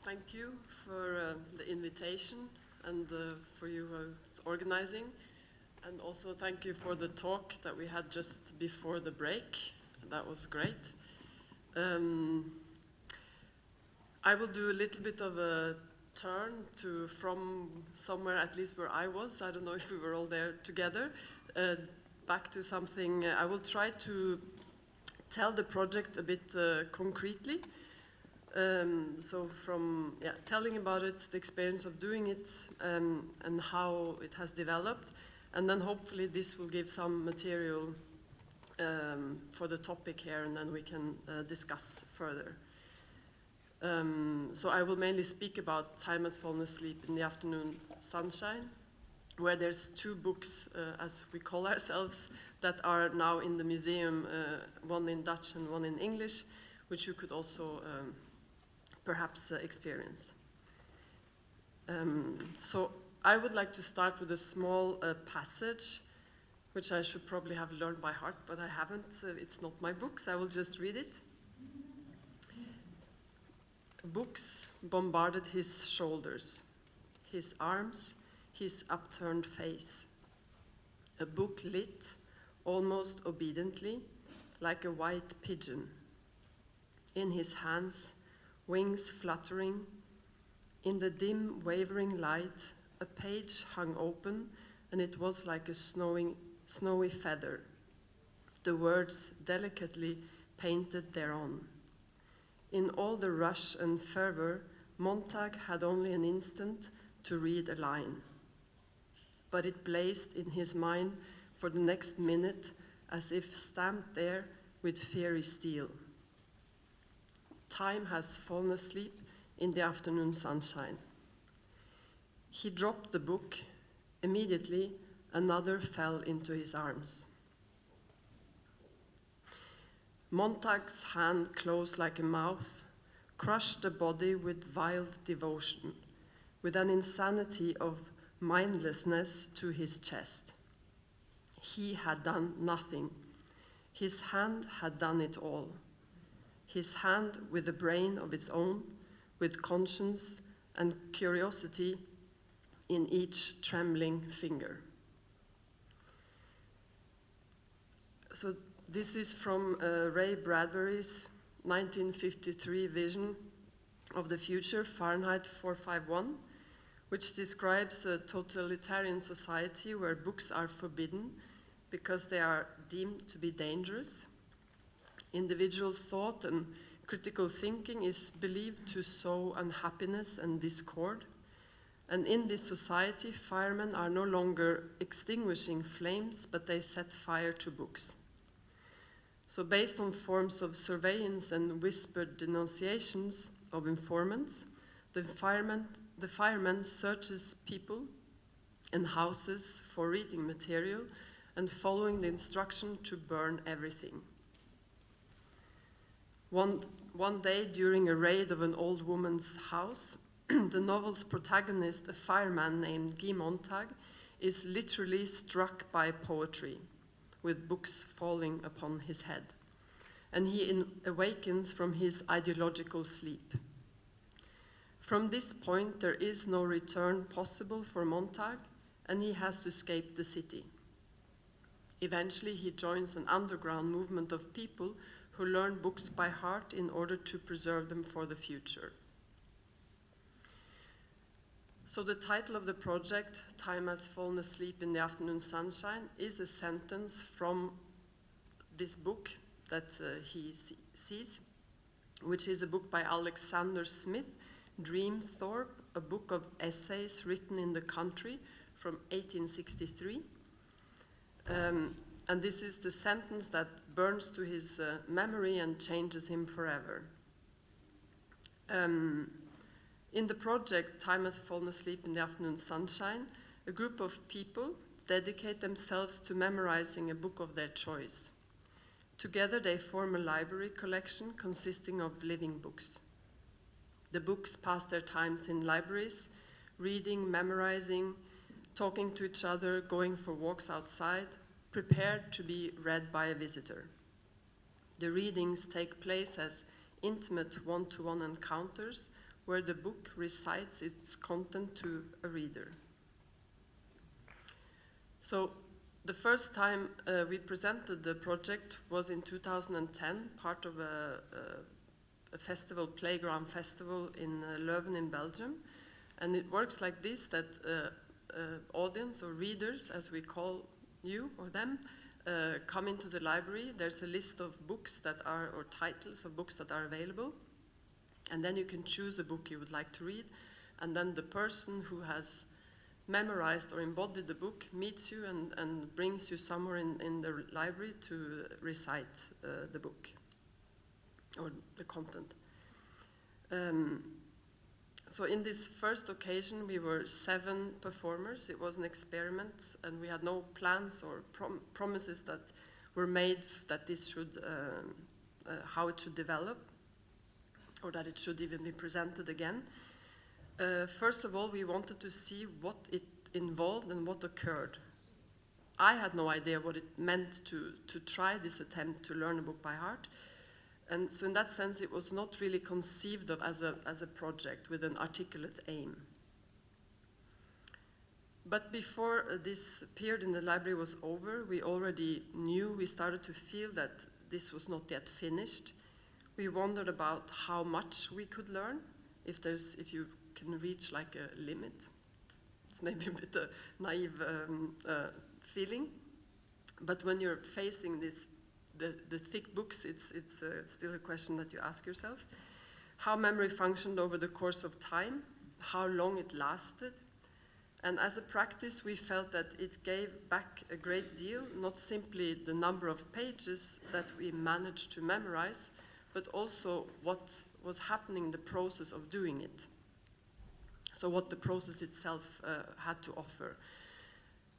Thank you for the invitation and for you organizing. And also thank you for the talk that we had just before the break. That was great. I will do a little bit of a turn from somewhere, at least where I was. I don't know if we were all there together. Back to something. I will try to tell the project a bit concretely. So from telling about it, the experience of doing it, and how it has developed, and then hopefully this will give some material for the topic here, and then we can discuss further. So I will mainly speak about Time Has Fallen Asleep in the Afternoon Sunshine, where there's two books, as we call ourselves, that are now in the museum, one in Dutch and one in English, which you could also perhaps experience. So I would like to start with a small passage, which I should probably have learned by heart, but I haven't. It's not my book, so I will just read it. Books bombarded his shoulders, his arms, his upturned face. A book lit, almost obediently, like a white pigeon. In his hands, wings fluttering. In the dim, wavering light, a page hung open, and it was like a snowy feather. The words delicately painted thereon. In all the rush and fervor, Montag had only an instant to read a line. But it blazed in his mind for the next minute as if stamped there with fiery steel. Time has fallen asleep in the afternoon sunshine. He dropped the book. Immediately, another fell into his arms. Montag's hand closed like a mouth, crushed the body with wild devotion, with an insanity of mindlessness to his chest. He had done nothing. His hand had done it all. His hand with a brain of its own, with conscience and curiosity in each trembling finger. So this is from Ray Bradbury's 1953 vision of the future, Fahrenheit 451, which describes a totalitarian society where books are forbidden because they are deemed to be dangerous. Individual thought and critical thinking is believed to sow unhappiness and discord. And in this society, firemen are no longer extinguishing flames, but they set fire to books. So based on forms of surveillance and whispered denunciations of informants, the fireman searches people and houses for reading material and following the instruction to burn everything. One day, during a raid of an old woman's house, the novel's protagonist, a fireman named Guy Montag, is literally struck by poetry, with books falling upon his head, and he awakens from his ideological sleep. From this point, there is no return possible for Montag, and he has to escape the city. Eventually, he joins an underground movement of people who learn books by heart in order to preserve them for the future. So the title of the project, Time Has Fallen Asleep in the Afternoon Sunshine, is a sentence from this book that he sees, which is a book by Alexander Smith, Dreamthorpe, a book of essays written in the country from 1863. And this is the sentence that burns to his memory and changes him forever. In the project, Time Has Fallen Asleep in the Afternoon Sunshine, a group of people dedicate themselves to memorizing a book of their choice. Together they form a library collection consisting of living books. The books pass their times in libraries, reading, memorizing, talking to each other, going for walks outside, prepared to be read by a visitor. The readings take place as intimate one-to-one encounters where the book recites its content to a reader. So the first time we presented the project was in 2010, part of a festival, playground festival in Leuven in Belgium. And it works like this, that audience or readers, as we call you or them, come into the library. There's a list of books that are, or titles of books that are available. And then you can choose a book you would like to read. And then the person who has memorized or embodied the book meets you and brings you somewhere in the library to recite the book or the content. So in this first occasion, we were 7 performers. It was an experiment, and we had no plans or promises that were made that this should, how it should develop, or that it should even be presented again. First of all, we wanted to see what it involved and what occurred. I had no idea what it meant to try this attempt to learn a book by heart. And so in that sense, it was not really conceived of as a project with an articulate aim. But before this period in the library was over, we already knew, we started to feel that this was not yet finished. We wondered about how much we could learn, if you can reach like a limit. It's maybe a bit a naive feeling, but when you're facing the thick books, it's still a question that you ask yourself. How memory functioned over the course of time, how long it lasted, and as a practice we felt that it gave back a great deal, not simply the number of pages that we managed to memorize, but also what was happening in the process of doing it. So what the process itself had to offer.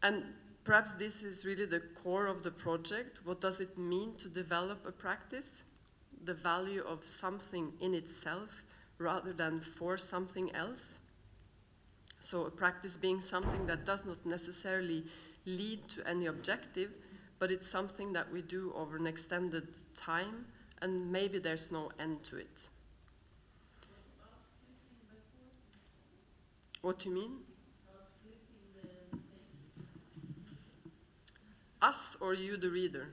And perhaps this is really the core of the project. What does it mean to develop a practice? The value of something in itself rather than for something else. So a practice being something that does not necessarily lead to any objective, but it's something that we do over an extended time, and maybe there's no end to it. What do you mean? Us or you, the reader?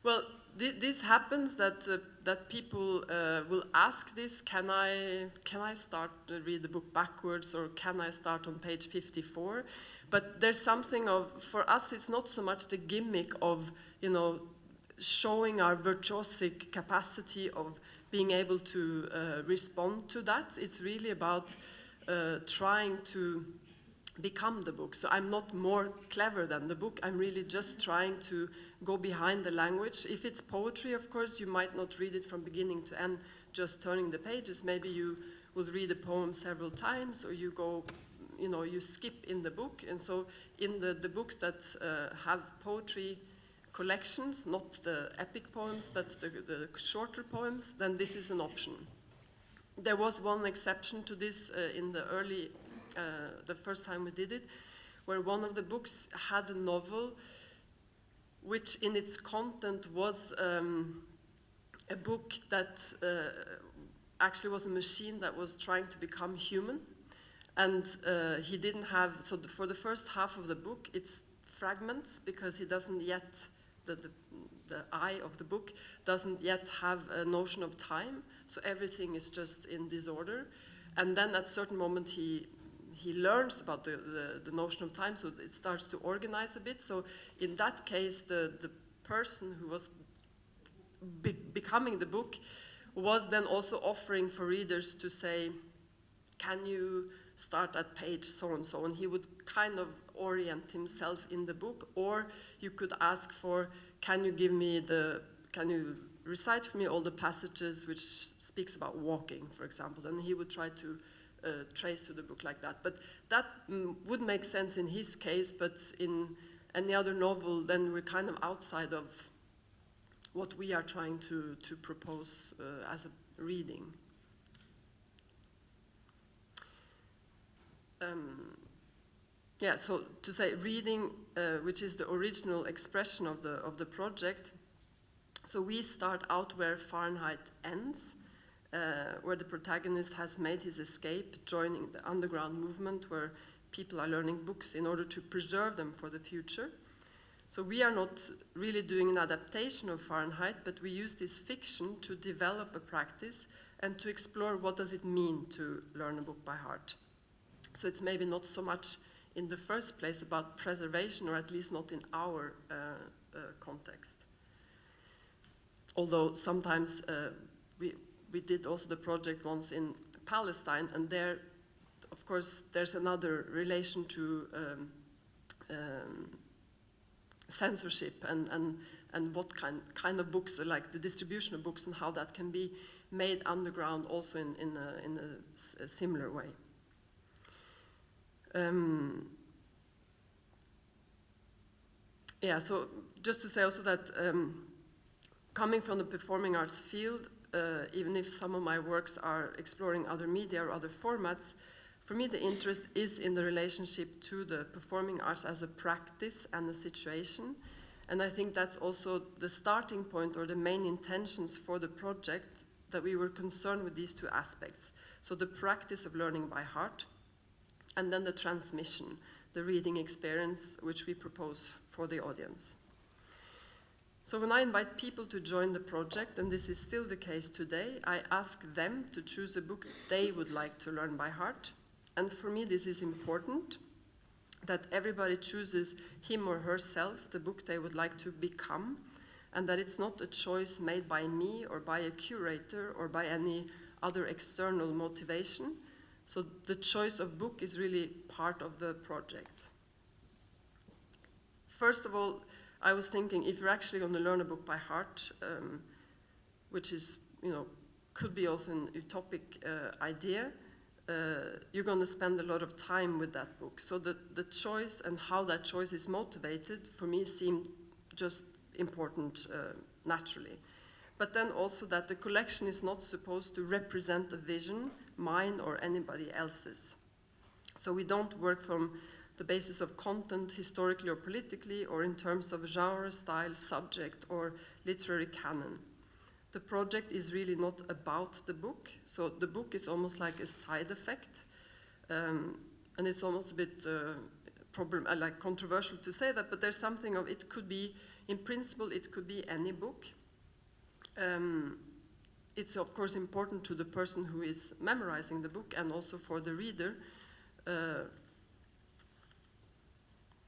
Well, this happens that people will ask this, can I start to read the book backwards, or can I start on page 54? But there's something of, for us it's not so much the gimmick of, showing our virtuosic capacity of being able to respond to that. It's really about trying to become the book. So I'm not more clever than the book. I'm really just trying to go behind the language. If it's poetry, of course, you might not read it from beginning to end, just turning the pages. Maybe you will read a poem several times, or you go, you skip in the book. And so in the books that have poetry collections, not the epic poems, but the shorter poems, then this is an option. There was one exception to this in the early the first time we did it, where one of the books had a novel which in its content was a book that actually was a machine that was trying to become human. And he didn't have, so for the first half of the book, it's fragments, because he doesn't yet, the eye of the book doesn't yet have a notion of time, so everything is just in disorder. And then at a certain moment he learns about the notion of time, so it starts to organize a bit. So in that case, the person who was becoming the book was then also offering for readers to say, can you start at page so and so, and he would kind of orient himself in the book. Or you could ask for, can you recite for me all the passages which speaks about walking, for example, and he would try to trace to the book like that. But that would make sense in his case, but in any other novel, then we're kind of outside of what we are trying to propose as a reading. So to say reading, which is the original expression of the project, So we start out where Fahrenheit ends, where the protagonist has made his escape, joining the underground movement where people are learning books in order to preserve them for the future. So we are not really doing an adaptation of Fahrenheit, but we use this fiction to develop a practice and to explore what does it mean to learn a book by heart. So it's maybe not so much in the first place about preservation, or at least not in our context. Although sometimes we did also the project once in Palestine, and there, of course, there's another relation to censorship and what kind of books, like the distribution of books, and how that can be made underground also in a similar way. Yeah, so just to say also that coming from the performing arts field, even if some of my works are exploring other media or other formats, for me the interest is in the relationship to the performing arts as a practice and a situation. And I think that's also the starting point or the main intentions for the project, that we were concerned with these two aspects. So the practice of learning by heart, and then the transmission, the reading experience, which we propose for the audience. So when I invite people to join the project, and this is still the case today, I ask them to choose a book they would like to learn by heart. And for me, this is important, that everybody chooses him or herself the book they would like to become, and that it's not a choice made by me or by a curator or by any other external motivation. So the choice of book is really part of the project. First of all, I was thinking, if you're actually going to learn a book by heart, which is, could be also an utopic idea, you're going to spend a lot of time with that book. So the choice and how that choice is motivated, for me, seemed just important naturally. But then also that the collection is not supposed to represent a vision, mine or anybody else's. So we don't work from the basis of content, historically or politically, or in terms of genre, style, subject, or literary canon. The project is really not about the book, so the book is almost like a side effect, and it's almost a bit like controversial to say that, but there's something of it could be, in principle, it could be any book. It's of course important to the person who is memorizing the book and also for the reader.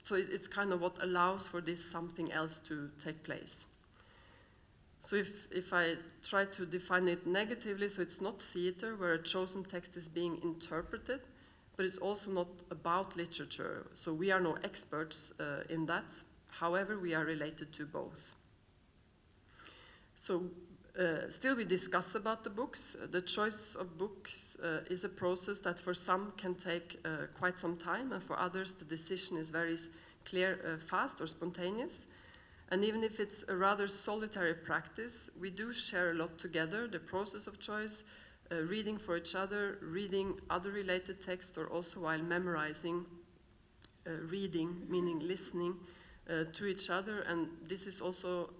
So it's kind of what allows for this something else to take place. So if I try to define it negatively, so it's not theater where a chosen text is being interpreted, but it's also not about literature. So we are no experts in that. However, we are related to both. So still we discuss about the books. The choice of books is a process that for some can take quite some time, and for others the decision is very clear, fast or spontaneous. And even if it's a rather solitary practice, we do share a lot together, the process of choice, reading for each other, reading other related texts, or also while memorizing, reading, meaning listening to each other. And this is also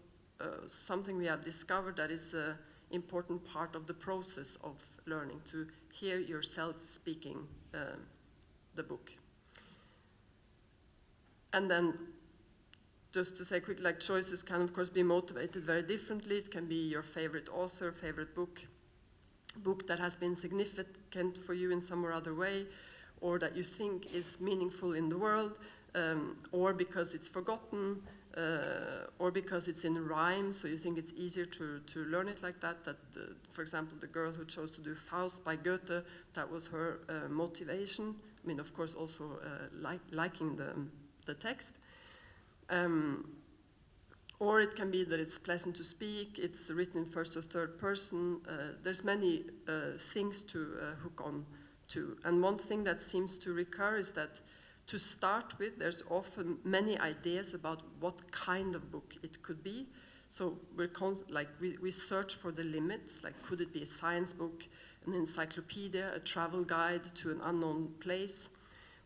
something we have discovered that is an important part of the process of learning, to hear yourself speaking the book. And then, just to say quickly, like choices can of course be motivated very differently. It can be your favorite author, favorite book that has been significant for you in some or other way, or that you think is meaningful in the world, or because it's forgotten, or because it's in rhyme, so you think it's easier to learn it like that. For example, the girl who chose to do Faust by Goethe, that was her motivation. I mean, of course, also liking the text. Or it can be that it's pleasant to speak, it's written in first or third person. There's many things to hook on to. And one thing that seems to recur is that to start with, there's often many ideas about what kind of book it could be. So we search for the limits, like could it be a science book, an encyclopedia, a travel guide to an unknown place?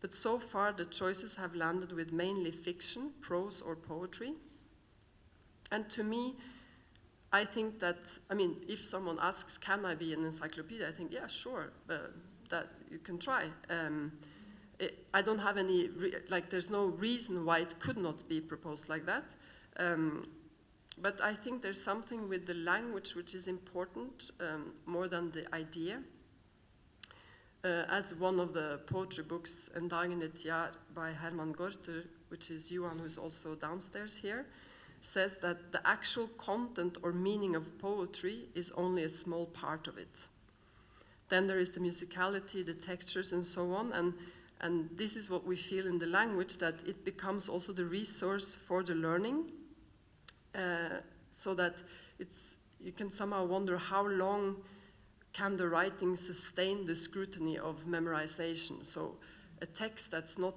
But so far, the choices have landed with mainly fiction, prose or poetry. And to me, I think that, I mean, if someone asks, can I be an encyclopedia? I think, yeah, sure, that you can try. I don't have any, there's no reason why it could not be proposed like that. But I think there's something with the language which is important, more than the idea. As one of the poetry books, En dagen et jaar by Herman Gorter, which is Johan, who's also downstairs here, says that the actual content or meaning of poetry is only a small part of it. Then there is the musicality, the textures, and so on, and this is what we feel in the language, that it becomes also the resource for the learning, so that you can somehow wonder how long can the writing sustain the scrutiny of memorization. So a text that's not,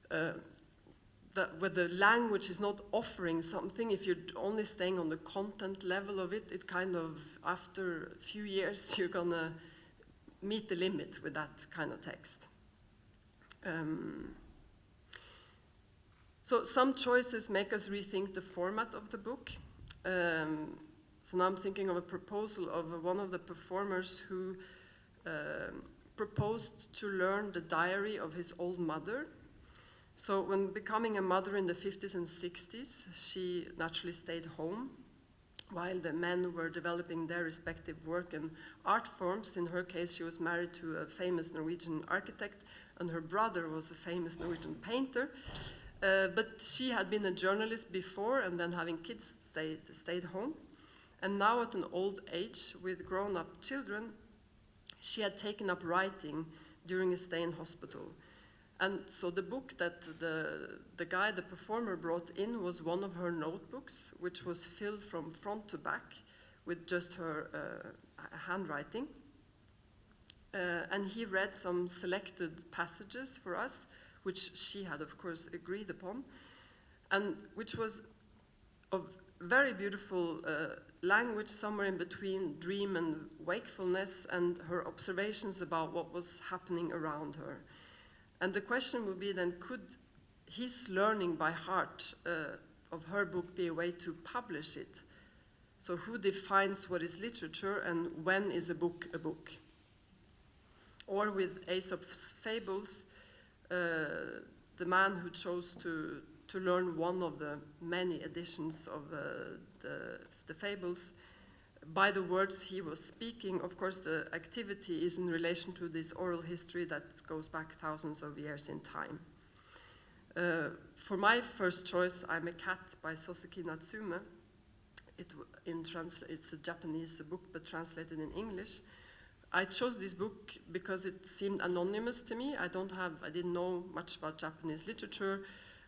where the language is not offering something, if you're only staying on the content level of it, it kind of, after a few years, you're gonna meet the limit with that kind of text. So some choices make us rethink the format of the book. So now I'm thinking of a proposal of one of the performers who proposed to learn the diary of his old mother. So when becoming a mother in the 50s and 60s, she naturally stayed home while the men were developing their respective work and art forms. In her case, she was married to a famous Norwegian architect, and her brother was a famous Norwegian painter. But she had been a journalist before, and then having kids stayed home. And now at an old age with grown-up children, she had taken up writing during a stay in hospital. And so the book that the guy, the performer, brought in was one of her notebooks, which was filled from front to back with just her handwriting. And he read some selected passages for us, which she had, of course, agreed upon, and which was of very beautiful language, somewhere in between dream and wakefulness, and her observations about what was happening around her. And the question would be then, could his learning by heart of her book be a way to publish it? So who defines what is literature, and when is a book a book? Or with Aesop's fables, the man who chose to learn one of the many editions of the fables, by the words he was speaking, of course the activity is in relation to this oral history that goes back thousands of years in time. For my first choice, I'm a Cat by Soseki Natsume. It's a Japanese book, but translated in English. I chose this book because it seemed anonymous to me. I didn't know much about Japanese literature.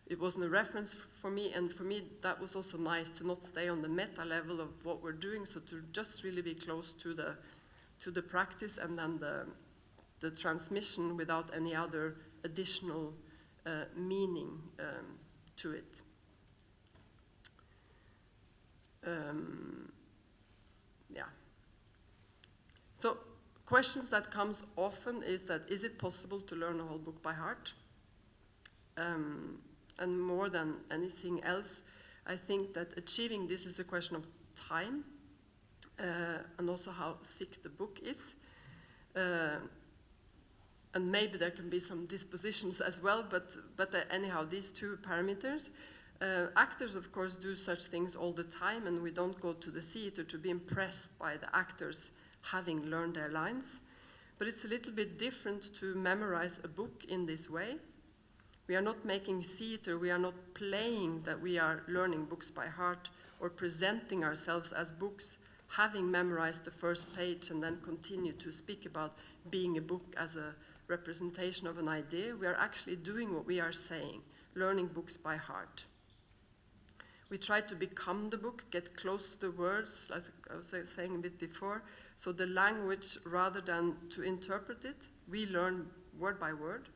It wasn't a reference for me, and for me that was also nice to not stay on the meta level of what we're doing, so to just really be close to the practice and then the transmission without any other additional meaning to it. Yeah. So questions that comes often is it possible to learn a whole book by heart? And more than anything else, I think that achieving this is a question of time, and also how thick the book is. And maybe there can be some dispositions as well, but anyhow, these two parameters. Actors, of course, do such things all the time, and we don't go to the theater to be impressed by the actors having learned their lines. But it's a little bit different to memorize a book in this way. We are not making theater, we are not playing that we are learning books by heart or presenting ourselves as books, having memorized the first page and then continue to speak about being a book as a representation of an idea. We are actually doing what we are saying, learning books by heart. We try to become the book, get close to the words, like I was saying a bit before. So the language, rather than to interpret it, we learn word by word.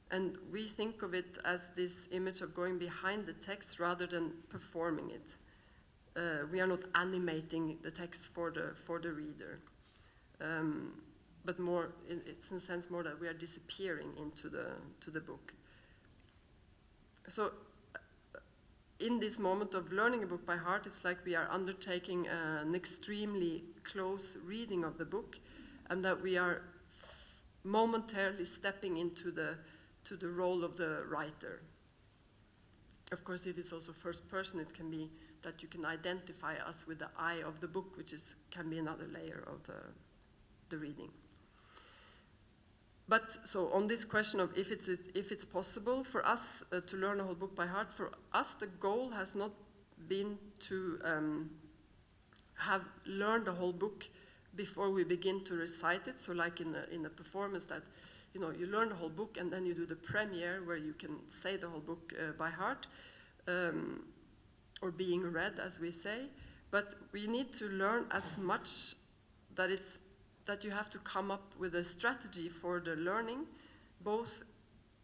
And we think of it as this image of going behind the text rather than performing it. We are not animating the text for the reader, but more, it's in a sense more that we are disappearing into the book. So in this moment of learning a book by heart, it's like we are undertaking an extremely close reading of the book, and that we are momentarily stepping into the role of the writer. Of course, if it's also first person, it can be that you can identify us with the eye of the book, which can be another layer of the reading. But so on this question of if it's possible for us to learn a whole book by heart, for us the goal has not been to have learned the whole book before we begin to recite it. So like in a performance that, you know, you learn the whole book and then you do the premiere where you can say the whole book by heart, or being read, as we say. But we need to learn as much that you have to come up with a strategy for the learning, both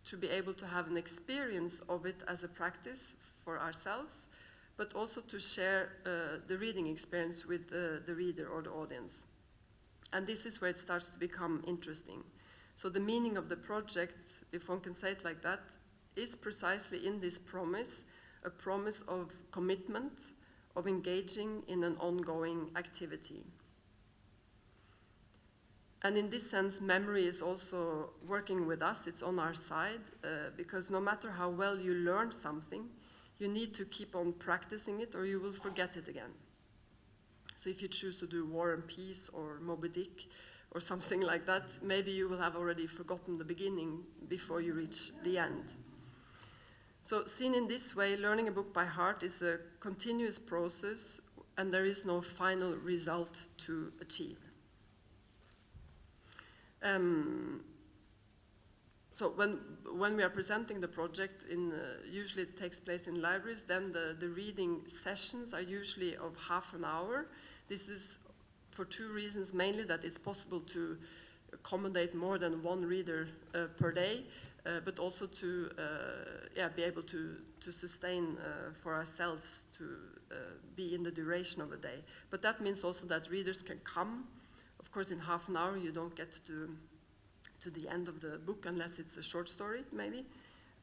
to be able to have an experience of it as a practice for ourselves, but also to share the reading experience with the reader or the audience. And this is where it starts to become interesting. So the meaning of the project, if one can say it like that, is precisely in this promise, a promise of commitment, of engaging in an ongoing activity. And in this sense, memory is also working with us, it's on our side, because no matter how well you learn something, you need to keep on practicing it or you will forget it again. So if you choose to do War and Peace or Moby Dick or something like that, maybe you will have already forgotten the beginning before you reach the end. So seen in this way, learning a book by heart is a continuous process and there is no final result to achieve. So when we are presenting the project, usually it takes place in libraries, then the reading sessions are usually of half an hour. This is for two reasons, mainly that it's possible to accommodate more than one reader per day, but also to be able to sustain for ourselves to be in the duration of a day. But that means also that readers can come. Of course, in half an hour, you don't get to the end of the book unless it's a short story, maybe.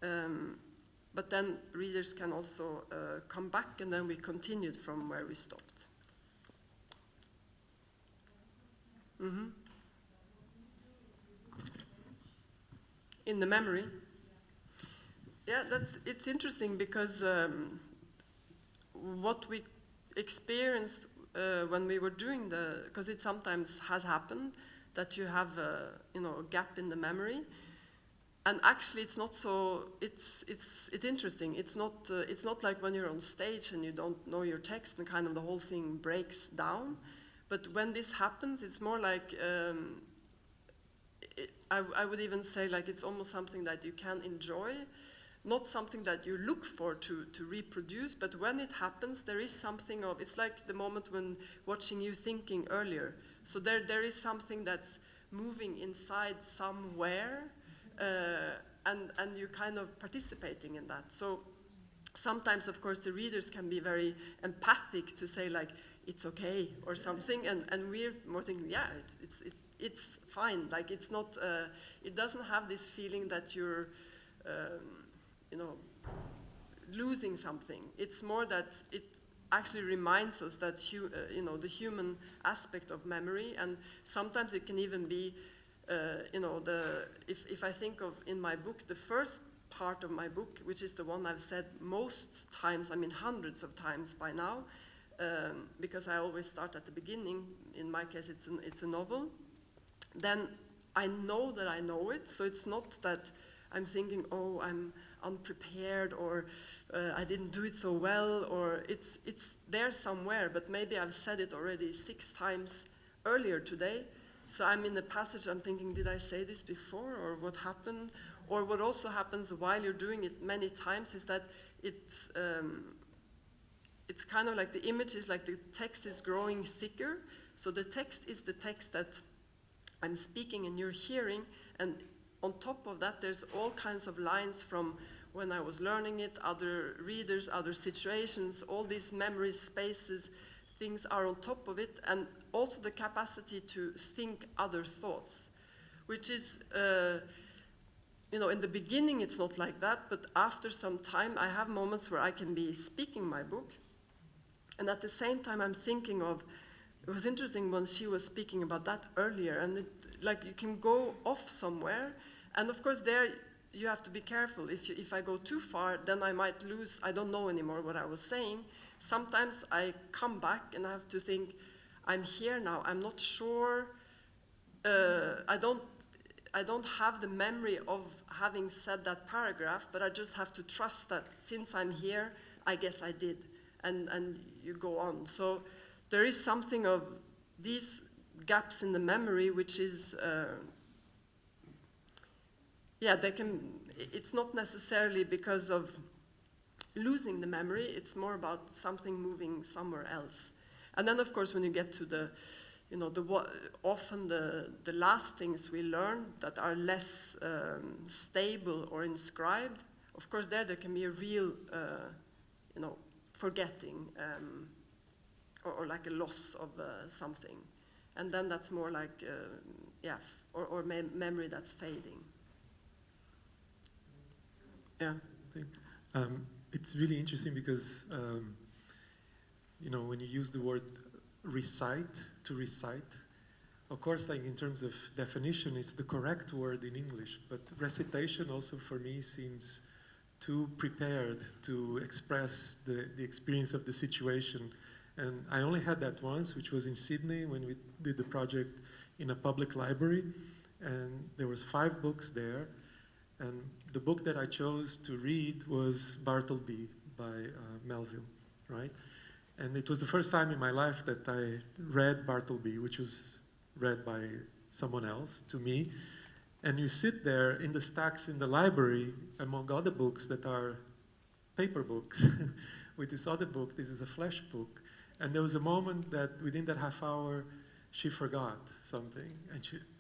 But then readers can also come back, and then we continued from where we stopped. Mm-hmm. In the memory? Yeah, it's interesting because what we experienced when we were doing because it sometimes has happened that you have a gap in the memory, and actually it's not so. It's interesting. It's not like when you're on stage and you don't know your text and kind of the whole thing breaks down. But when this happens, it's more like I would even say like it's almost something that you can enjoy. Not something that you look for to reproduce, but when it happens, there is something of, it's like the moment when watching you thinking earlier. So there is something that's moving inside somewhere, and you're kind of participating in that. So sometimes, of course, the readers can be very empathic to say like, it's okay or something, and we're more thinking, yeah, it's fine. Like it's not, it doesn't have this feeling that you're, losing something. It's more that it actually reminds us that the human aspect of memory, and sometimes it can even be, if I think of in my book, the first part of my book, which is the one I've said most times, I mean hundreds of times by now, because I always start at the beginning. In my case, it's a novel. Then I know that I know it, so it's not that I'm thinking, oh, I'm unprepared, or I didn't do it so well, or it's there somewhere, but maybe I've said it already 6 times earlier today. So I'm in the passage, I'm thinking, did I say this before, or what happened? Or what also happens while you're doing it many times is that it's kind of like the image is like the text is growing thicker. So the text is the text that I'm speaking and you're hearing, and on top of that, there's all kinds of lines from when I was learning it, other readers, other situations, all these memories, spaces, things are on top of it, and also the capacity to think other thoughts, which is you know, in the beginning it's not like that, but after some time I have moments where I can be speaking my book, and at the same time I'm thinking of, it was interesting when she was speaking about that earlier, and like you can go off somewhere, and of course there you have to be careful. If I go too far, then I might lose, I don't know anymore what I was saying. Sometimes I come back and I have to think, I'm here now, I'm not sure, I don't have the memory of having said that paragraph, but I just have to trust that since I'm here, I guess I did, and you go on. So there is something of these gaps in the memory, which is, yeah, it's not necessarily because of losing the memory, it's more about something moving somewhere else. And then of course when you get to the, you know, often the last things we learn that are less stable or inscribed, of course there can be a real, you know, forgetting, or like a loss of something. And then that's more like, yeah, or memory that's fading. Yeah. It's really interesting because, you know, when you use the word recite, to recite, of course, like in terms of definition, it's the correct word in English, but recitation also for me seems too prepared to express the experience of the situation. And I only had that once, which was in Sydney when we did the project in a public library, and there was 5 books there. And the book that I chose to read was Bartleby by Melville, right? And it was the first time in my life that I read Bartleby, which was read by someone else to me. And you sit there in the stacks in the library among other books that are paper books. With this other book, this is a flesh book. And there was a moment that within that half hour, she forgot something.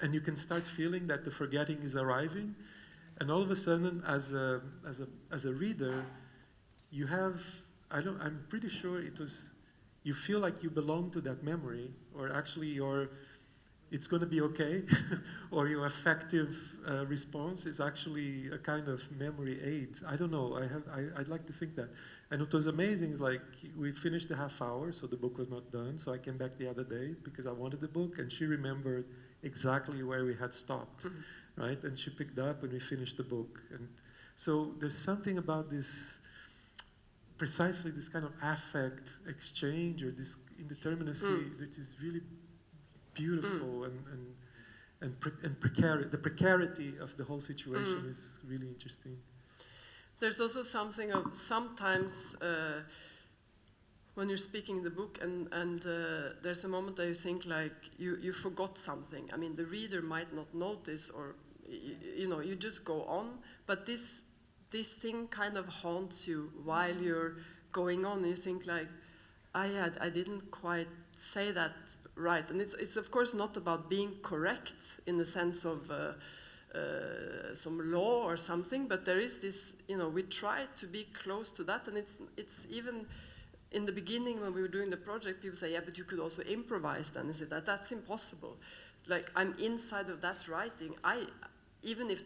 And you can start feeling that the forgetting is arriving. And all of a sudden, as a reader, you have, I'm pretty sure it was, you feel like you belong to that memory, or actually it's going to be okay, or your affective response is actually a kind of memory aid. I don't know, I'd like to think that. And it was amazing, it's like we finished the half hour, so the book was not done, so I came back the other day because I wanted the book, and she remembered exactly where we had stopped. Right? And she picked up and we finished the book. And so there's something about this, precisely this kind of affect exchange or this indeterminacy that is really beautiful and precarious. The precarity of the whole situation is really interesting. There's also something of sometimes when you're speaking in the book and there's a moment that you think like you forgot something. I mean, the reader might not notice, or you know, you just go on, but this thing kind of haunts you while you're going on. You think like, I didn't quite say that right. And it's of course not about being correct in the sense of some law or something, but there is this, you know, we try to be close to that, and it's even in the beginning when we were doing the project, people say, yeah, but you could also improvise then. I said, that's impossible. Like, I'm inside of that writing. Even if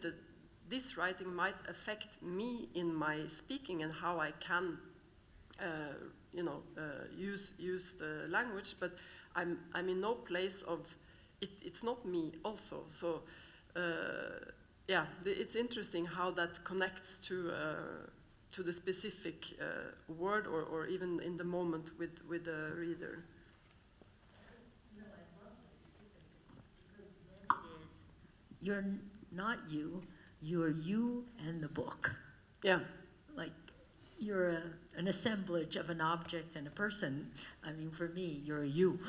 this writing might affect me in my speaking and how I can, you know, use the language, but I'm in no place of, it's not me also. So, yeah, it's interesting how that connects to the specific word or even in the moment with the reader. No, I love it because then it is, you're not you're you and the book. Yeah. Like, you're an assemblage of an object and a person. I mean, for me, you're a you.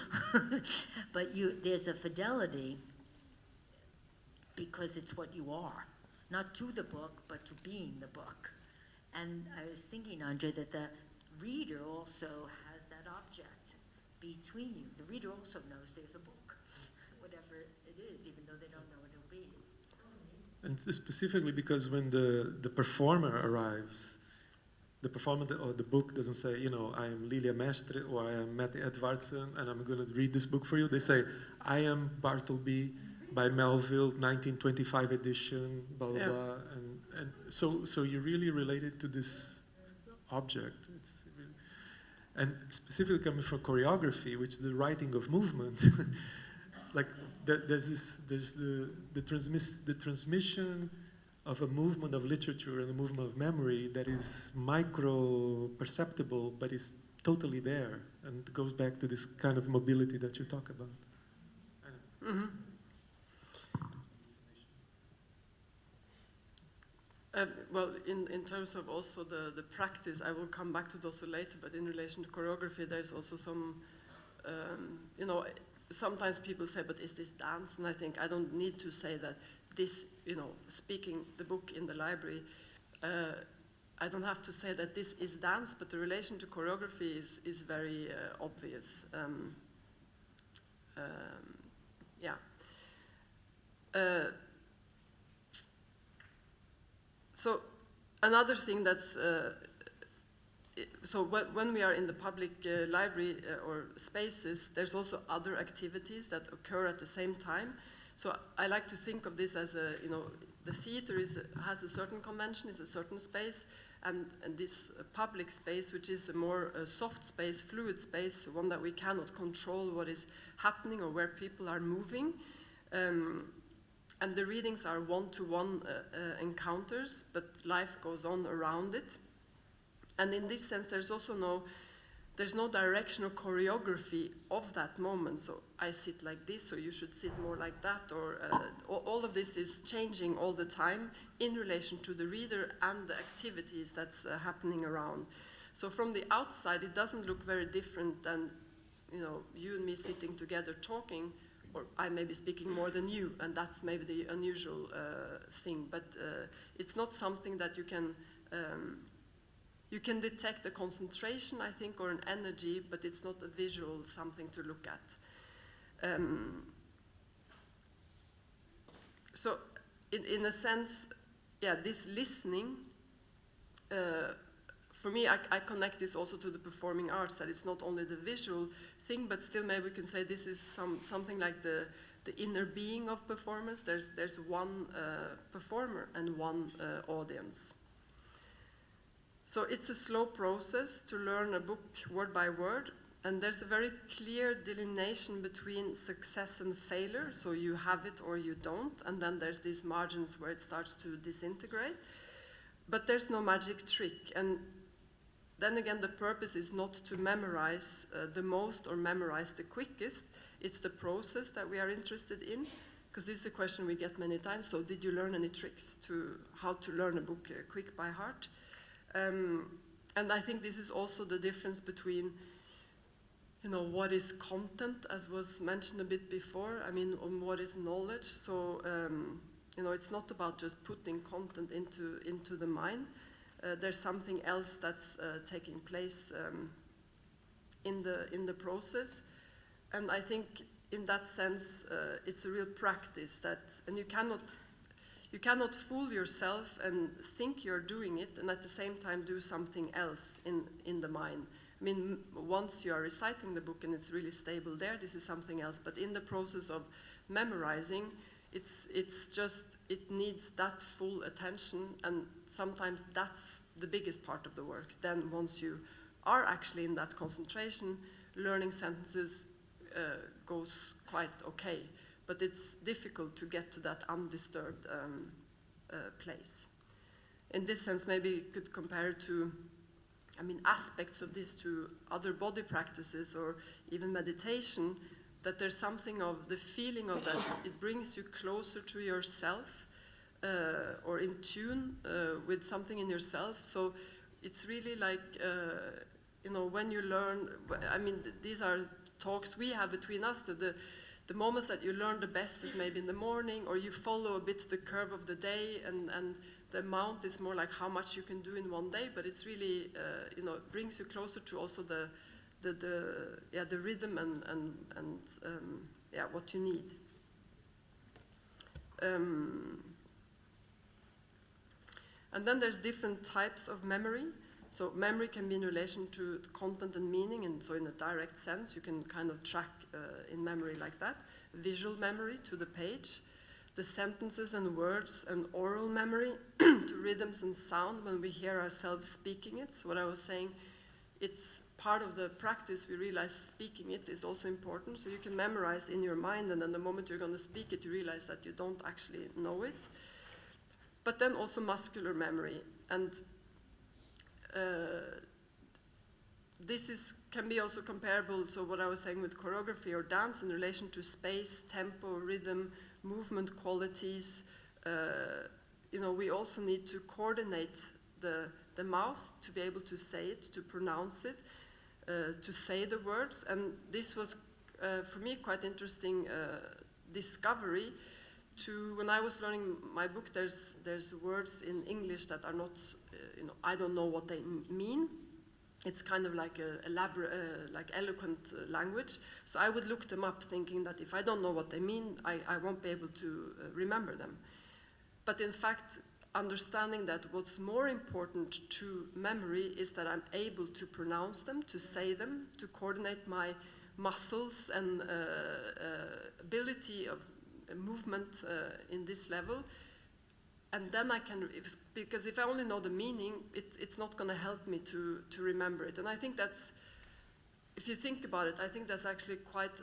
But there's a fidelity because it's what you are. Not to the book, but to being the book. And I was thinking, André, that the reader also has that object between you. The reader also knows there's a book, whatever it is, even though they don't know what it'll be. It's so amazing. And specifically because when the performer arrives, the performer or the book doesn't say, you know, I am Lygia Mestre or I am Mette Edvardsen and I'm going to read this book for you. They say, I am Bartleby by Melville, 1925 edition, blah blah Yeah. blah, and so you really related to this object. And specifically coming from choreography, which is the writing of movement, like there's the transmission of a movement of literature and a movement of memory that is micro perceptible, but is totally there, and goes back to this kind of mobility that you talk about. Mm-hmm. Well, in terms of also the practice, I will come back to those later, but in relation to choreography, there's also some, sometimes people say, but is this dance? And I think I don't need to say that this, speaking the book in the library, I don't have to say that this is dance, but the relation to choreography is very obvious. So another thing that's, when we are in the public library or spaces, there's also other activities that occur at the same time. So I like to think of this as the theater has a certain convention, is a certain space, and this public space, which is a more soft space, fluid space, one that we cannot control what is happening or where people are moving. And the readings are one-to-one encounters, but life goes on around it. And in this sense, there's also there's no direction or choreography of that moment. So I sit like this, or you should sit more like that, or all of this is changing all the time in relation to the reader and the activities that's happening around. So from the outside, it doesn't look very different than, you and me sitting together talking, or I may be speaking more than you, and that's maybe the unusual thing. But it's not something that you can detect a concentration, I think, or an energy, but it's not a visual something to look at. So in a sense, this listening, for me, I connect this also to the performing arts, that it's not only the visual thing, but still maybe we can say this is something like the inner being of performance. There's one performer and one audience. So it's a slow process to learn a book word by word, and there's a very clear delineation between success and failure, so you have it or you don't, and then there's these margins where it starts to disintegrate. But there's no magic trick, and then again, the purpose is not to memorize the most or memorize the quickest. It's the process that we are interested in, because this is a question we get many times. So did you learn any tricks to how to learn a book quick by heart? And I think this is also the difference between, what is content, as was mentioned a bit before, on what is knowledge. So, it's not about just putting content into the mind. There's something else that's taking place in the process, and I think in that sense it's a real practice and you cannot fool yourself and think you're doing it and at the same time do something else in the mind. Once you are reciting the book and it's really stable there, this is something else. But in the process of memorizing, it needs that full attention, and sometimes that's the biggest part of the work. Then once you are actually in that concentration, learning sentences goes quite okay, but it's difficult to get to that undisturbed place. In this sense, maybe you could compare it to, aspects of this to other body practices or even meditation, that there's something of the feeling of that. It brings you closer to yourself or in tune with something in yourself. So it's really like, when you learn, these are talks we have between us, the moments that you learn the best is maybe in the morning, or you follow a bit the curve of the day, and the amount is more like how much you can do in one day, but it's really, it brings you closer to also the rhythm and what you need. And then there's different types of memory. So memory can be in relation to the content and meaning, and so in a direct sense, you can kind of track in memory like that. Visual memory to the page, the sentences and words and oral memory to rhythms and sound when we hear ourselves speaking it. So what I was saying, it's part of the practice. We realize speaking it is also important. So you can memorize in your mind, and then the moment you're going to speak it, you realize that you don't actually know it. But then also muscular memory. And this can be also comparable, so what I was saying with choreography or dance in relation to space, tempo, rhythm, movement qualities. We also need to coordinate the mouth to be able to say it, to pronounce it, to say the words. And this was, for me, quite interesting discovery. When I was learning my book, there's words in English that are not, I don't know what they mean. It's kind of like like eloquent language. So I would look them up thinking that if I don't know what they mean, I won't be able to remember them. But in fact, understanding that what's more important to memory is that I'm able to pronounce them, to say them, to coordinate my muscles and ability of movement in this level. And then I can, because if I only know the meaning, it's not going to help me to remember it. And I think that's, if you think about it, I think that's actually quite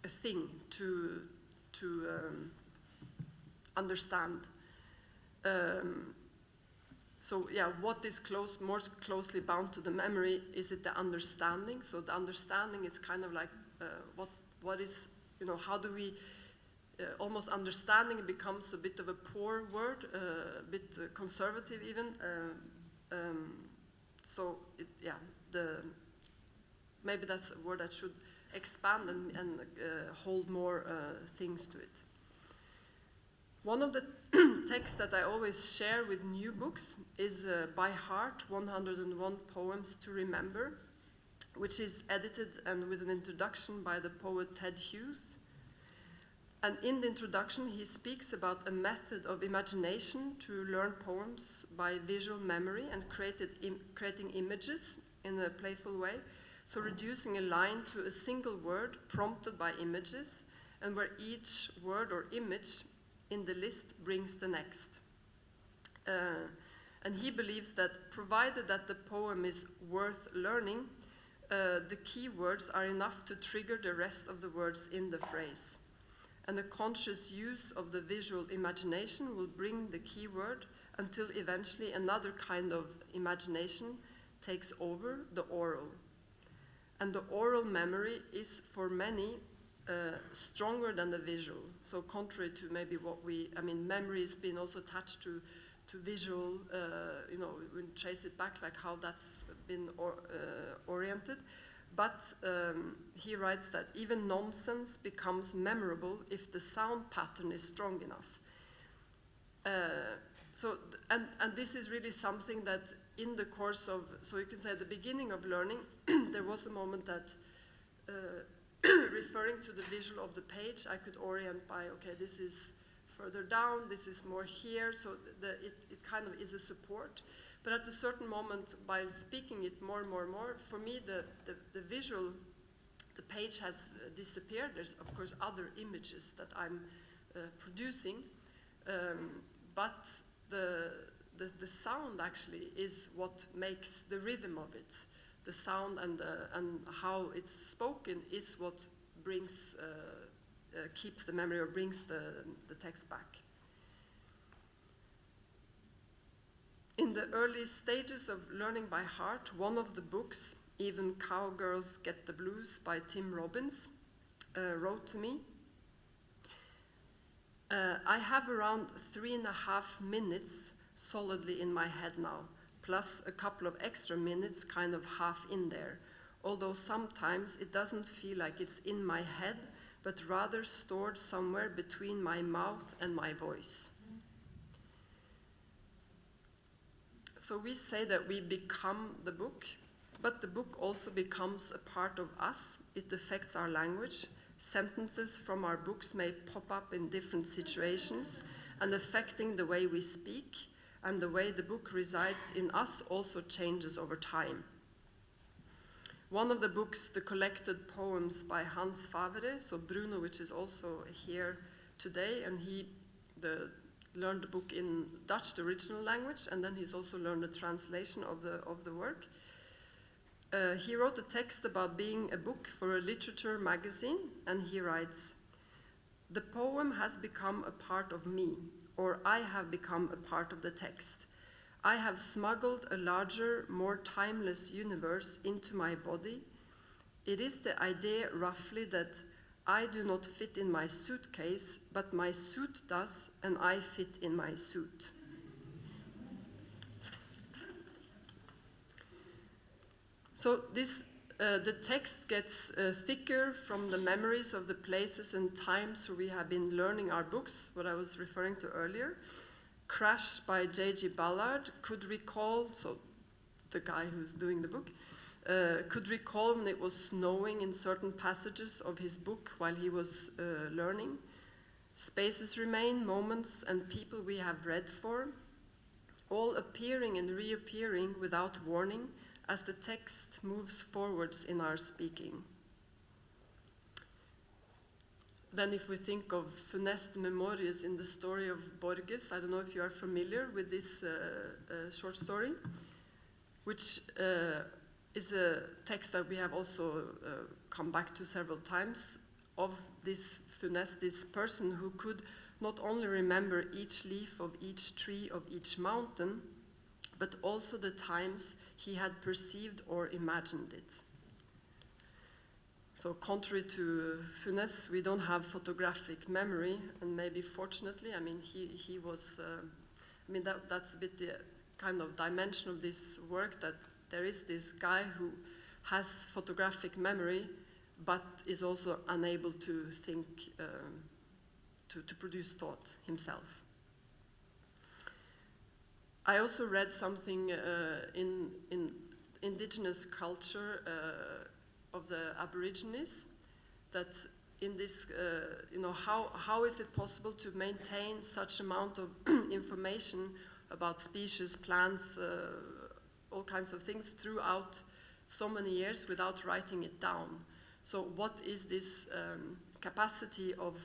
a thing to understand. So yeah, what is more closely bound to the memory? Is it the understanding? So the understanding is kind of like what is, how do we, almost understanding becomes a bit of a poor word, a bit conservative even. Maybe that's a word that should expand and hold more things to it. One of the texts that I always share with new books is By Heart, 101 Poems to Remember, which is edited and with an introduction by the poet Ted Hughes. And in the introduction, he speaks about a method of imagination to learn poems by visual memory and creating images in a playful way. So reducing a line to a single word prompted by images, and where each word or image in the list brings the next. And he believes that provided that the poem is worth learning, the key words are enough to trigger the rest of the words in the phrase. And the conscious use of the visual imagination will bring the key word until eventually another kind of imagination takes over, the oral. And the oral memory is for many stronger than the visual. So contrary to maybe memory has been also attached to visual, we trace it back, like how that's been oriented. But he writes that even nonsense becomes memorable if the sound pattern is strong enough. And this is really something that in the course of, so you can say at the beginning of learning, there was a moment that referring to the visual of the page, I could orient by, okay, this is further down, this is more here, so it kind of is a support. But at a certain moment, by speaking it more and more and more, for me, the visual, the page has disappeared. There's, of course, other images that I'm producing, but the sound actually is what makes the rhythm of it. The sound and how it's spoken is what brings, keeps the memory or brings the text back. In the early stages of learning by heart, one of the books, Even Cowgirls Get the Blues by Tim Robbins, wrote to me, I have around 3.5 minutes solidly in my head now, plus a couple of extra minutes kind of half in there, although sometimes it doesn't feel like it's in my head, but rather stored somewhere between my mouth and my voice. So we say that we become the book, but the book also becomes a part of us. It affects our language. Sentences from our books may pop up in different situations and affecting the way we speak. and the way the book resides in us also changes over time. One of the books, the collected poems by Hans Favre, so Bruno, which is also here today, and he learned the book in Dutch, the original language, and then he's also learned the translation of the work. He wrote a text about being a book for a literature magazine, and he writes, "The poem has become a part of me, or I have become a part of the text. I have smuggled a larger, more timeless universe into my body. It is the idea roughly that I do not fit in my suitcase, but my suit does, and I fit in my suit." So the text gets thicker from the memories of the places and times where we have been learning our books, what I was referring to earlier. Crash by J.G. Ballard could recall, so the guy who's doing the book, could recall when it was snowing in certain passages of his book while he was learning. Spaces remain, moments and people we have read for, all appearing and reappearing without warning as the text moves forwards in our speaking. Then if we think of Funeste Memorias in the story of Borges, I don't know if you are familiar with this short story, which is a text that we have also come back to several times, of this Funeste, this person who could not only remember each leaf of each tree of each mountain, but also the times he had perceived or imagined it. So contrary to Funeste, we don't have photographic memory, and maybe fortunately, I mean, he was, I mean, that's a bit the kind of dimension of this work, that there is this guy who has photographic memory, but is also unable to think, to produce thought himself. I also read something in Indigenous culture of the Aborigines, that in this, how is it possible to maintain such amount of information about species, plants, all kinds of things throughout so many years without writing it down? So what is this capacity of,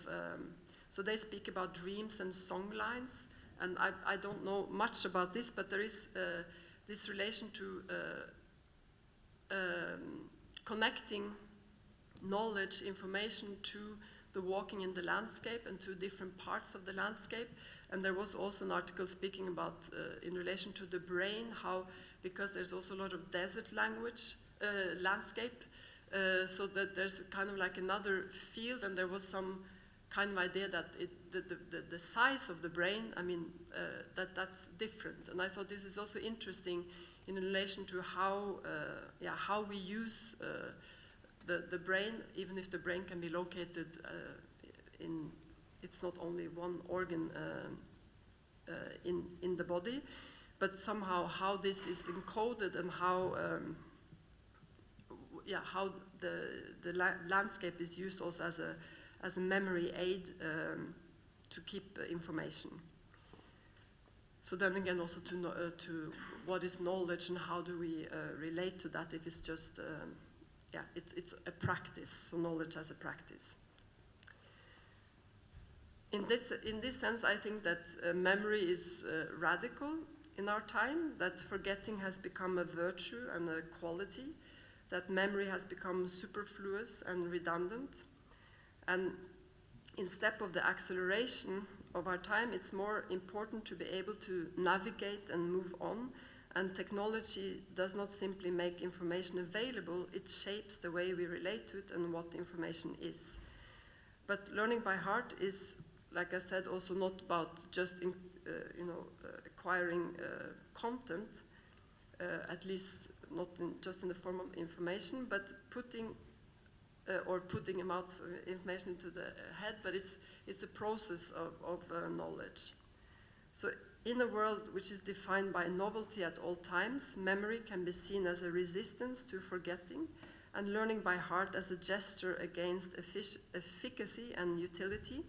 so they speak about dreams and song lines, and I don't know much about this, but there is this relation to connecting knowledge, information to the walking in the landscape and to different parts of the landscape. And there was also an article speaking about, in relation to the brain, how, because there's also a lot of desert landscape, so that there's kind of like another field, and there was some kind of idea that the size of the brain, I mean, that's different. And I thought this is also interesting in relation to how we use the brain, even if the brain can be located in, it's not only one organ in the body, but somehow how this is encoded and how the landscape is used also as a memory aid to keep information. So then again, also to what is knowledge and how do we relate to that if it's just, it's a practice, so knowledge as a practice. In this sense, I think that memory is radical in our time, that forgetting has become a virtue and a quality, that memory has become superfluous and redundant. And in step of the acceleration of our time, it's more important to be able to navigate and move on. And technology does not simply make information available, it shapes the way we relate to it and what information is. But learning by heart is, like I said, also not about just acquiring content, at least not just in the form of information, but putting amounts of information into the head, but it's a process of knowledge. So in a world which is defined by novelty at all times, memory can be seen as a resistance to forgetting, and learning by heart as a gesture against efficacy and utility.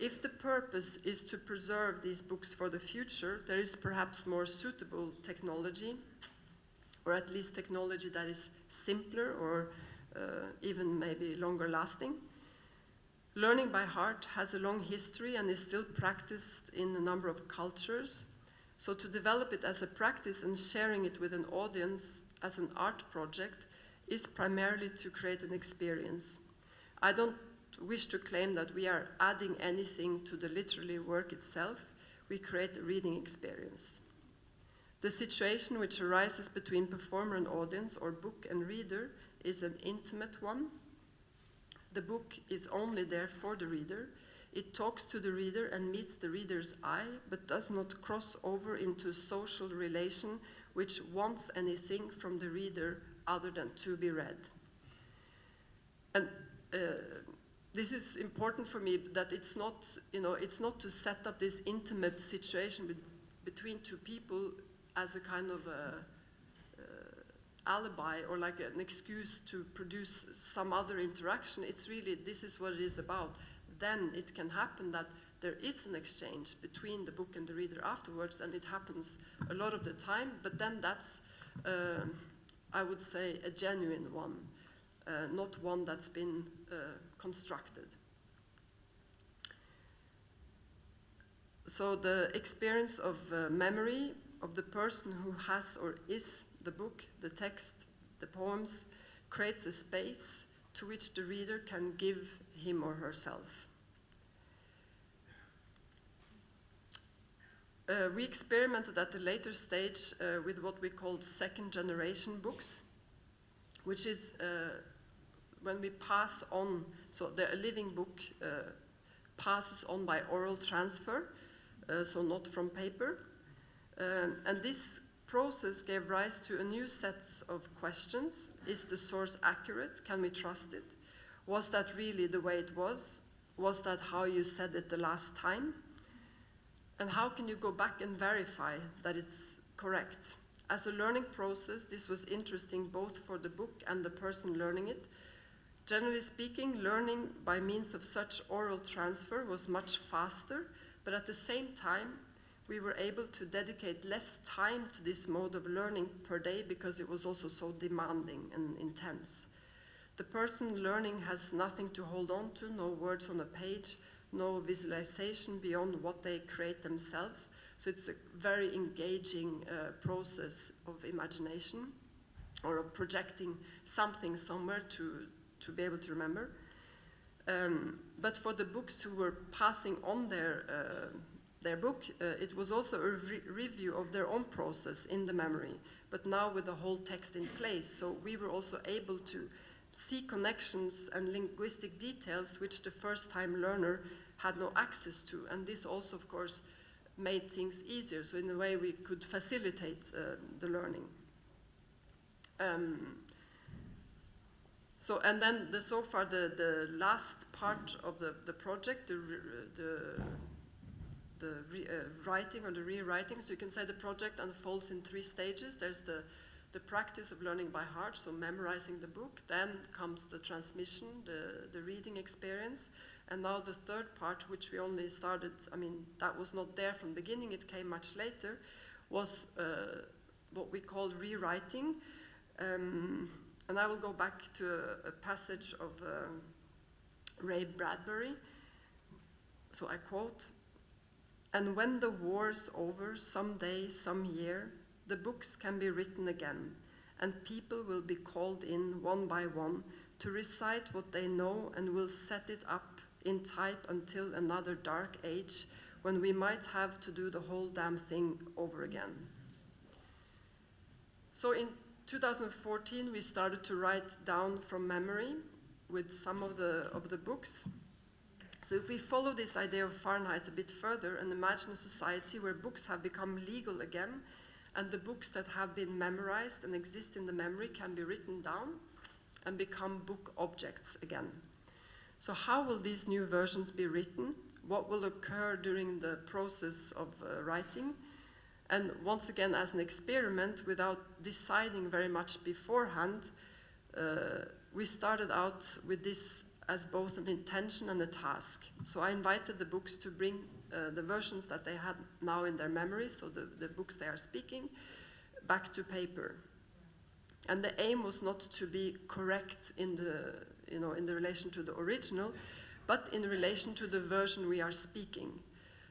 if the purpose is to preserve these books for the future, there is perhaps more suitable technology, or at least technology that is simpler or even maybe longer lasting. Learning by heart has a long history and is still practiced in a number of cultures. So to develop it as a practice and sharing it with an audience as an art project is primarily to create an experience. I don't wish to claim that we are adding anything to the literary work itself. We create a reading experience. The situation which arises between performer and audience, or book and reader, is an intimate one. The book is only there for the reader. It talks to the reader and meets the reader's eye, but does not cross over into a social relation which wants anything from the reader other than to be read. And this is important for me, that it's not, it's not to set up this intimate situation between two people as a kind of alibi or like an excuse to produce some other interaction. It's really, this is what it is about. Then it can happen that there is an exchange between the book and the reader afterwards, and it happens a lot of the time, but then that's, I would say, a genuine one, not one that's been constructed. So the experience of memory of the person who has or is the book, the text, the poems, creates a space to which the reader can give him or herself. We experimented at a later stage with what we called second generation books, which is when we pass on, so a living book passes on by oral transfer, so not from paper. And this process gave rise to a new set of questions. Is the source accurate? Can we trust it? Was that really the way it was? Was that how you said it the last time? And how can you go back and verify that it's correct? As a learning process, this was interesting both for the book and the person learning it. Generally speaking, learning by means of such oral transfer was much faster, but at the same time, we were able to dedicate less time to this mode of learning per day because it was also so demanding and intense. The person learning has nothing to hold on to, no words on a page, no visualization beyond what they create themselves. So it's a very engaging process of imagination or of projecting something somewhere to be able to remember. But for the books who were passing on their book, it was also a review of their own process in the memory, but now with the whole text in place. So we were also able to see connections and linguistic details which the first-time learner had no access to, and this also, of course, made things easier. So in a way, we could facilitate the learning. So, and then so far the last part of the project, the writing or the rewriting. So you can say the project unfolds in 3 stages. There's the practice of learning by heart, so memorizing the book. Then comes the transmission, the reading experience. And now the third part, which we only started, that was not there from the beginning, it came much later, was what we call rewriting. And I will go back to a passage of Ray Bradbury. So I quote, "And when the war's over, someday, some year, the books can be written again, and people will be called in one by one to recite what they know and will set it up in type until another dark age when we might have to do the whole damn thing over again." So in 2014, we started to write down from memory with some of the books. So if we follow this idea of Fahrenheit a bit further and imagine a society where books have become legal again, and the books that have been memorized and exist in the memory can be written down and become book objects again. So how will these new versions be written? What will occur during the process of writing? And once again, as an experiment, without deciding very much beforehand, we started out with this as both an intention and a task. So I invited the books to bring the versions that they had now in their memory, so the books they are speaking, back to paper. And the aim was not to be correct in the relation to the original, but in relation to the version we are speaking.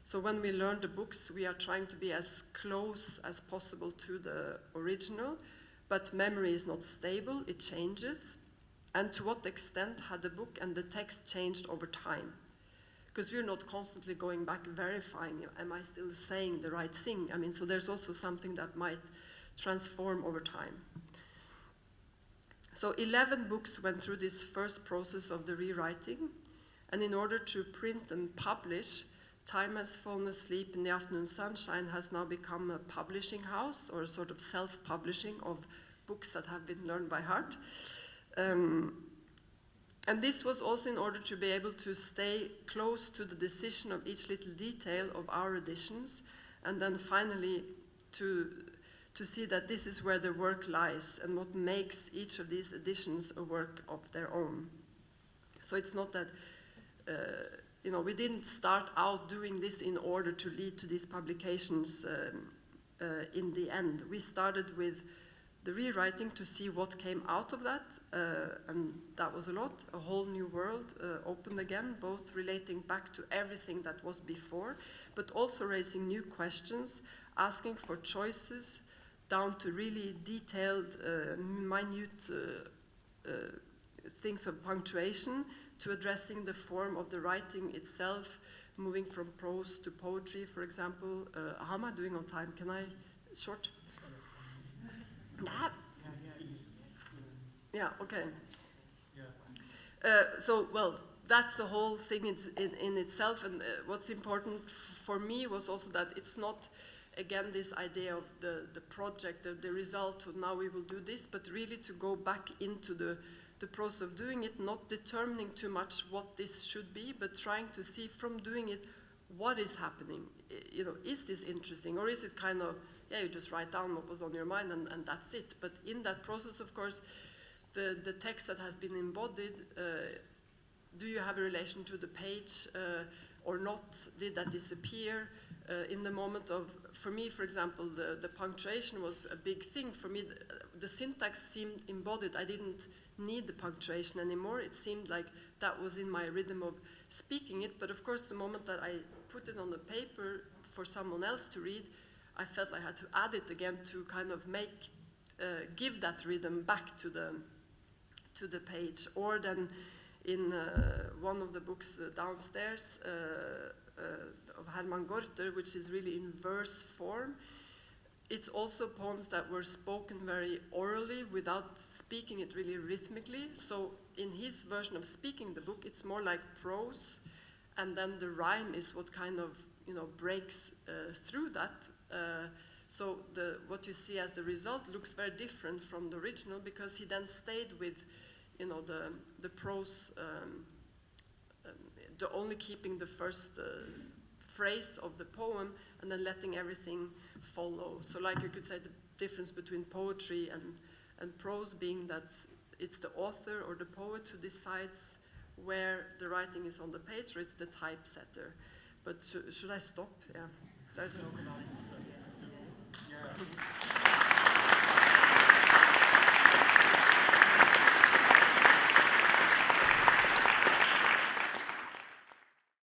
So when we learn the books, we are trying to be as close as possible to the original, but memory is not stable, it changes. And to what extent had the book and the text changed over time? Because we're not constantly going back verifying, am I still saying the right thing? I mean, so there's also something that might transform over time. So 11 books went through this first process of the rewriting, and in order to print and publish, Time Has Fallen Asleep in the Afternoon Sunshine has now become a publishing house, or a sort of self-publishing of books that have been learned by heart. And this was also in order to be able to stay close to the decision of each little detail of our editions, and then finally to see that this is where the work lies and what makes each of these editions a work of their own. So it's not that, we didn't start out doing this in order to lead to these publications in the end. We started with the rewriting to see what came out of that, and that was a lot. A whole new world opened again, both relating back to everything that was before, but also raising new questions, asking for choices, down to really detailed, minute things of punctuation, to addressing the form of the writing itself, moving from prose to poetry, for example. How am I doing on time? Can I, short? Yeah, okay. Well, that's a whole thing in itself, and what's important for me was also that it's not, again, this idea of the project, the result, so now we will do this, but really to go back into the process of doing it, not determining too much what this should be, but trying to see from doing it, what is happening? Is this interesting, or is it kind of, you just write down what was on your mind and that's it. But in that process, of course, the text that has been embodied, do you have a relation to the page or not? Did that disappear? In the moment of, for me, for example, the punctuation was a big thing. For me, the syntax seemed embodied. I didn't need the punctuation anymore. It seemed like that was in my rhythm of speaking it. But of course, the moment that I put it on the paper for someone else to read, I felt I had to add it again to kind of give that rhythm back to the page. Or then in one of the books downstairs of Hermann Gorter, which is really in verse form, it's also poems that were spoken very orally without speaking it really rhythmically. So in his version of speaking the book, it's more like prose, and then the rhyme is what kind of breaks through that. So what you see as the result looks very different from the original, because he then stayed with the prose, the only keeping the first phrase of the poem and then letting everything follow. So like you could say the difference between poetry and prose being that it's the author or the poet who decides where the writing is on the page, or it's the typesetter. But should I stop? Yeah. There's